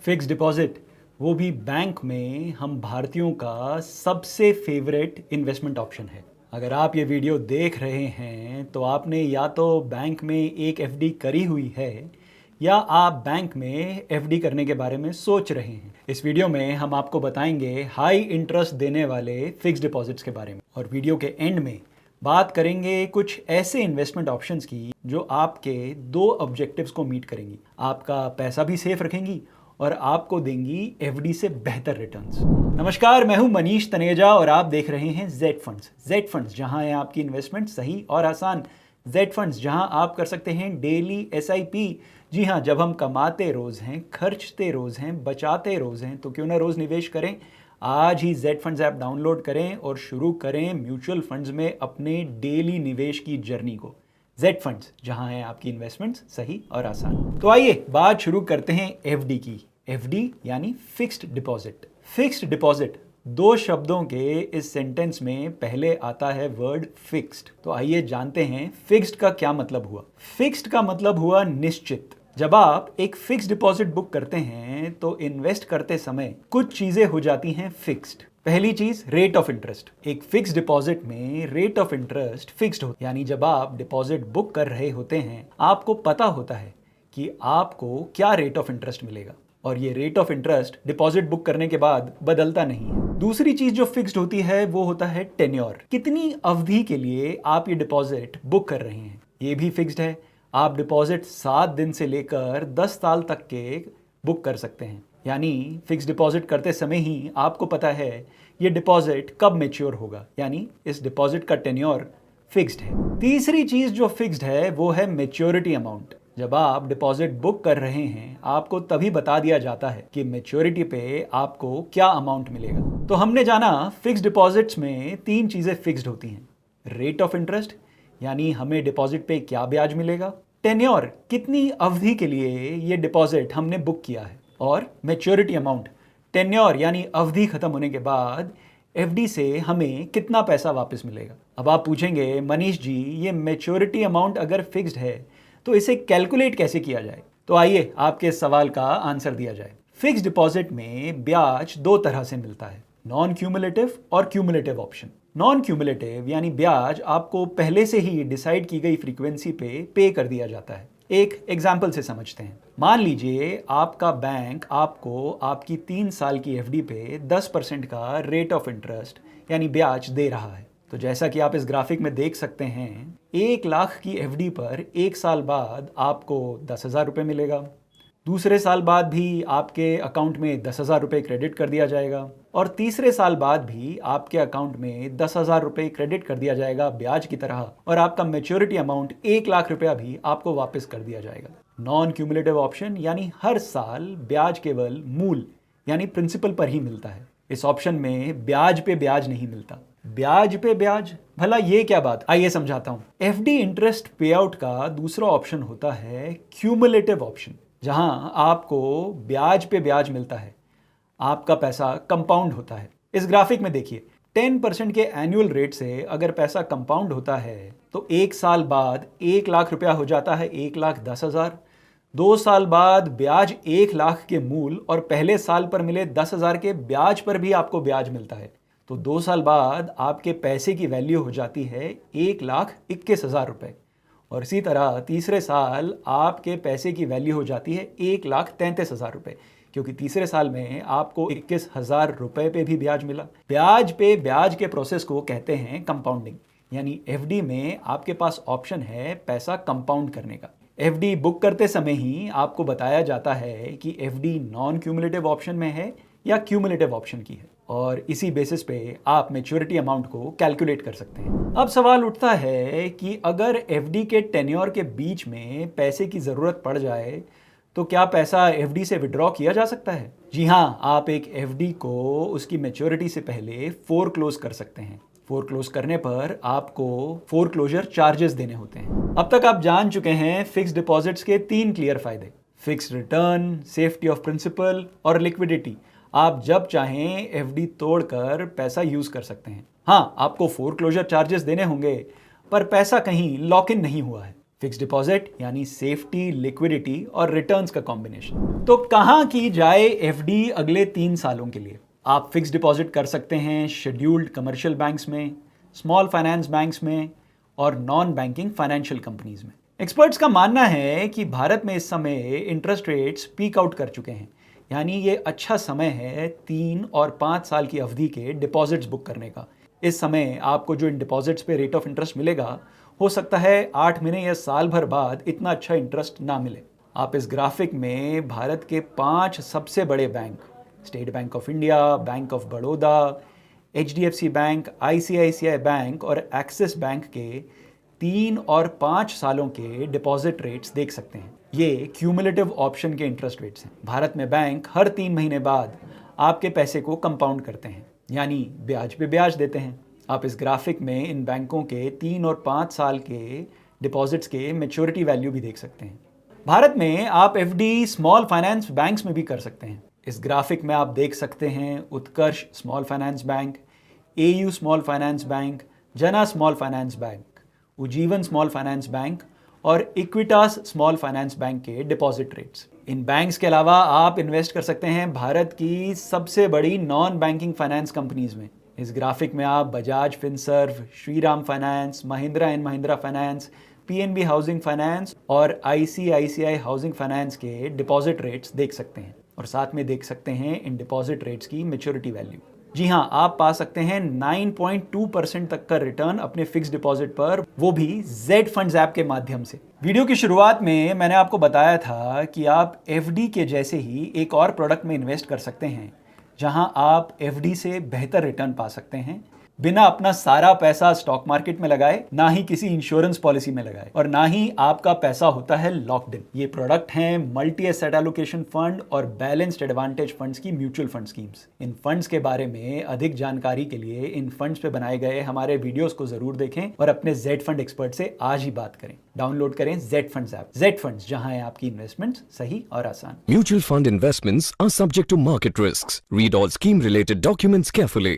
Fix deposit, वो भी bank में, हम भारतीयों का सबसे फेवरेट इन्वेस्टमेंट ऑप्शन है। अगर आप ये वीडियो देख रहे हैं तो आपने या तो बैंक में एक एफडी करी हुई है या आप बैंक में एफडी करने के बारे में सोच रहे हैं। इस वीडियो में हम आपको बताएंगे हाई इंटरेस्ट देने वाले फिक्स डिपॉजिट्स के बारे में, और वीडियो के एंड में बात करेंगे कुछ ऐसे इन्वेस्टमेंट ऑप्शंस की जो आपके दो ऑब्जेक्टिव्स को मीट करेंगी। आपका पैसा भी सेफ रखेंगी और आपको देंगी एफडी से बेहतर रिटर्न्स। नमस्कार, मैं हूं मनीष तनेजा और आप देख रहे हैं जेड फंड्स। जेड फंड्स, जहां है आपकी इन्वेस्टमेंट सही और आसान। जेड फंड्स, जहां आप कर सकते हैं डेली एसआईपी। जी हां, जब हम कमाते रोज हैं, खर्चते रोज हैं, बचाते रोज हैं, तो क्यों ना रोज निवेश करें। आज ही जेड फंड्स ऐप डाउनलोड करें और शुरू करें म्यूचुअल फंड्स में अपने डेली निवेश की जर्नी को। जेड फंड्स, जहां है आपकी इन्वेस्टमेंट्स सही और आसान। तो आइए बात शुरू करते हैं एफडी की। एफडी यानी फिक्स्ड डिपॉजिट। फिक्स्ड डिपॉजिट, दो शब्दों के इस सेंटेंस में पहले आता है वर्ड फिक्स्ड। तो आइए जानते हैं फिक्स्ड का क्या मतलब हुआ। फिक्स्ड का मतलब हुआ निश्चित। जब आप एक फिक्स्ड डिपॉजिट बुक करते हैं तो इन्वेस्ट करते समय कुछ चीजें हो जाती हैं फिक्स्ड। पहली चीज, रेट ऑफ इंटरेस्ट। एक फिक्स डिपॉजिट में रेट ऑफ इंटरेस्ट फिक्स्ड होता है, यानी जब आप डिपॉजिट बुक कर रहे होते हैं आपको पता होता है कि आपको क्या रेट ऑफ इंटरेस्ट मिलेगा, और ये rate of interest deposit book करने के बाद बदलता नहीं है। दूसरी चीज जो फिक्स्ड होती है वो होता है टेन्योर। कितनी अवधि के लिए आप ये डिपॉजिट बुक कर रहे हैं, ये भी फिक्स्ड है। आप डिपॉजिट 7 दिन से लेकर 10 साल तक के बुक कर सकते हैं, यानी फिक्स डिपॉजिट करते समय ही आपको पता है ये डिपॉजिट कब मैच्योर होगा, यानी इस डिपॉजिट का टेन्योर फिक्स्ड है। तीसरी चीज जो फिक्स्ड है वो है मैच्योरिटी अमाउंट। जब आप डिपॉजिट बुक कर रहे हैं आपको तभी बता दिया जाता है कि मैच्योरिटी पे आपको क्या अमाउंट मिलेगा। तो हमने जाना फिक्स्ड डिपॉजिट्स में 3 चीजें फिक्स्ड होती हैं। रेट ऑफ इंटरेस्ट, यानी हमें डिपॉजिट पे क्या ब्याज मिलेगा। टेन्योर, कितनी अवधि के लिए ये डिपॉजिट हमने बुक किया है। और मैच्योरिटी अमाउंट, टेन्योर यानी अवधि खत्म होने के बाद एफडी से हमें कितना पैसा वापस मिलेगा। अब आप पूछेंगे, मनीष जी ये मैच्योरिटी अमाउंट अगर फिक्स्ड है तो इसे कैलकुलेट कैसे किया जाए। तो आइए आपके सवाल का आंसर दिया जाए। फिक्स्ड डिपॉजिट में ब्याज 2 तरह से मिलता है, नॉन क्यूमुलेटिव और क्यूमुलेटिव ऑप्शन। नॉन क्यूमुलेटिव यानी ब्याज आपको पहले से ही डिसाइड की गई फ्रीक्वेंसी पे कर दिया जाता है। एक एग्जाम्पल से समझते हैं। मान लीजिए आपका बैंक आपको आपकी 3 साल की एफडी पे 10% का रेट ऑफ इंटरेस्ट यानी ब्याज दे रहा है। तो जैसा कि आप इस ग्राफिक में देख सकते हैं, 1 लाख की एफडी पर 1 साल बाद आपको 10,000 रुपये मिलेगा। दूसरे साल बाद भी आपके अकाउंट में 10,000 रुपये क्रेडिट कर दिया जाएगा, और तीसरे साल बाद भी आपके अकाउंट में 10,000 रुपये क्रेडिट कर दिया जाएगा ब्याज की तरह, और आपका मैच्योरिटी अमाउंट 1 लाख रुपया भी आपको वापस कर दिया जाएगा। नॉन क्यूमुलेटिव ऑप्शन यानी हर साल ब्याज केवल मूल यानी प्रिंसिपल पर ही मिलता है। इस ऑप्शन में ब्याज पे ब्याज नहीं मिलता। ब्याज पे ब्याज, भला ये क्या बात, आइए समझाता हूं। एफडी इंटरेस्ट पे आउट का दूसरा ऑप्शन होता है क्यूमुलेटिव ऑप्शन, जहां आपको ब्याज पे ब्याज मिलता है, आपका पैसा कंपाउंड होता है। इस ग्राफिक में देखिए, 10% के एनुअल रेट से अगर पैसा कंपाउंड होता है तो 1 साल बाद 1 लाख रुपया हो जाता है 1,10,000। 2 साल बाद ब्याज 1 लाख के मूल और पहले साल पर मिले 10,000 के ब्याज पर भी आपको ब्याज मिलता है। तो 2 साल बाद आपके पैसे की वैल्यू हो जाती है 1,21,000 रुपये, और इसी तरह तीसरे साल आपके पैसे की वैल्यू हो जाती है 1,33,000 रुपये, क्योंकि तीसरे साल में आपको 21,000 रुपये पे भी ब्याज मिला। ब्याज पे ब्याज के प्रोसेस को कहते हैं कंपाउंडिंग, यानी एफडी में आपके पास ऑप्शन है पैसा कंपाउंड करने का। एफडी बुक करते समय ही आपको बताया जाता है कि एफडी नॉन क्यूमुलेटिव ऑप्शन में है या क्यूमुलेटिव ऑप्शन की है, और इसी बेसिस पे आप मैच्योरिटी अमाउंट को कैलकुलेट कर सकते हैं। अब सवाल उठता है कि अगर एफडी के टेन्योर के बीच में पैसे की ज़रूरत पड़ जाए तो क्या पैसा एफडी से विड्रॉ किया जा सकता है? जी हाँ, आप एक एफडी को उसकी मैच्योरिटी से पहले फोरक्लोज कर सकते हैं। फोरक्लोज करने पर आपको फोरक्लोजर चार्जेस देने होते हैं। अब तक आप जान चुके हैं फिक्स्ड डिपॉजिट्स के 3 क्लियर फायदे, fixed return, safety of principal और लिक्विडिटी। आप जब चाहें एफडी तोड़कर पैसा यूज कर सकते हैं। हाँ, आपको फोरक्लोजर चार्जेस देने होंगे, पर पैसा कहीं लॉक इन नहीं हुआ है। फिक्स डिपॉजिट यानी सेफ्टी, लिक्विडिटी और रिटर्न्स का कॉम्बिनेशन। तो कहां की जाए एफडी अगले 3 सालों के लिए? आप फिक्स डिपॉजिट कर सकते हैं शेड्यूल्ड कमर्शियल बैंक्स में, स्मॉल फाइनेंस बैंक्स में और नॉन बैंकिंग फाइनेंशियल कंपनीज में। एक्सपर्ट्स का मानना है कि भारत में इस समय इंटरेस्ट रेट्स पीक आउट कर चुके हैं, यानी ये अच्छा समय है 3 और 5 साल की अवधि के डिपॉजिट्स बुक करने का। इस समय आपको जो इन डिपॉजिट्स पे रेट ऑफ इंटरेस्ट मिलेगा, हो सकता है 8 महीने या साल भर बाद इतना अच्छा इंटरेस्ट ना मिले। आप इस ग्राफिक में भारत के 5 सबसे बड़े bank, state bank of India, bank of Baroda, HDFC bank, ICICI bank और एक्सिस बैंक के 3 और 5 सालों के डिपॉजिट रेट्स देख सकते हैं। ये क्यूमुलेटिव ऑप्शन के इंटरेस्ट रेट्स हैं। भारत में बैंक हर 3 महीने बाद आपके पैसे को कंपाउंड करते हैं, यानी ब्याज पे ब्याज देते हैं। आप इस ग्राफिक में इन बैंकों के 3 और 5 साल के डिपॉजिट्स के मैच्योरिटी वैल्यू भी देख सकते हैं। भारत में आप एफडी स्मॉल फाइनेंस बैंक्स में भी कर सकते हैं। इस ग्राफिक में आप देख सकते हैं Utkarsh small finance bank, AU small finance bank, Jana small finance bank, Ujjivan small finance bank और इक्विटास स्मॉल फाइनेंस बैंक के डिपॉजिट रेट्स। इन बैंक्स के अलावा आप इन्वेस्ट कर सकते हैं भारत की सबसे बड़ी नॉन बैंकिंग फाइनेंस कंपनीज में। इस ग्राफिक में आप Bajaj Finserv, Shriram finance, Mahindra and Mahindra finance, PNB housing finance और ICICI हाउसिंग फाइनेंस के डिपॉजिट रेट्स देख सकते हैं और साथ में देख सकते हैं इन डिपॉजिट रेट्स की मैच्योरिटी वैल्यू। जी हाँ, आप पा सकते हैं 9.2% तक का रिटर्न अपने फिक्स डिपॉजिट पर, वो भी जेड फंड्स ऐप के माध्यम से। वीडियो की शुरुआत में मैंने आपको बताया था कि आप एफडी के जैसे ही एक और प्रोडक्ट में इन्वेस्ट कर सकते हैं जहां आप एफडी से बेहतर रिटर्न पा सकते हैं, बिना अपना सारा पैसा स्टॉक मार्केट में लगाए, ना ही किसी इंश्योरेंस पॉलिसी में लगाए और ना ही आपका पैसा होता है लॉक्ड इन। ये प्रोडक्ट हैं मल्टी एसेट एलोकेशन फंड और बैलेंस्ड एडवांटेज फंड्स की म्यूचुअल फंड स्कीम्स। इन फंड्स के बारे में अधिक जानकारी के लिए इन फंड्स पे बनाए गए हमारे वीडियोस को जरूर देखें और अपने जेड फंड एक्सपर्ट से आज ही बात करें। डाउनलोड करें Z funds app. Z funds, जहां है आपकी इन्वेस्टमेंट सही और आसान। Mutual fund investments are subject to market risks. Read all scheme related documents carefully.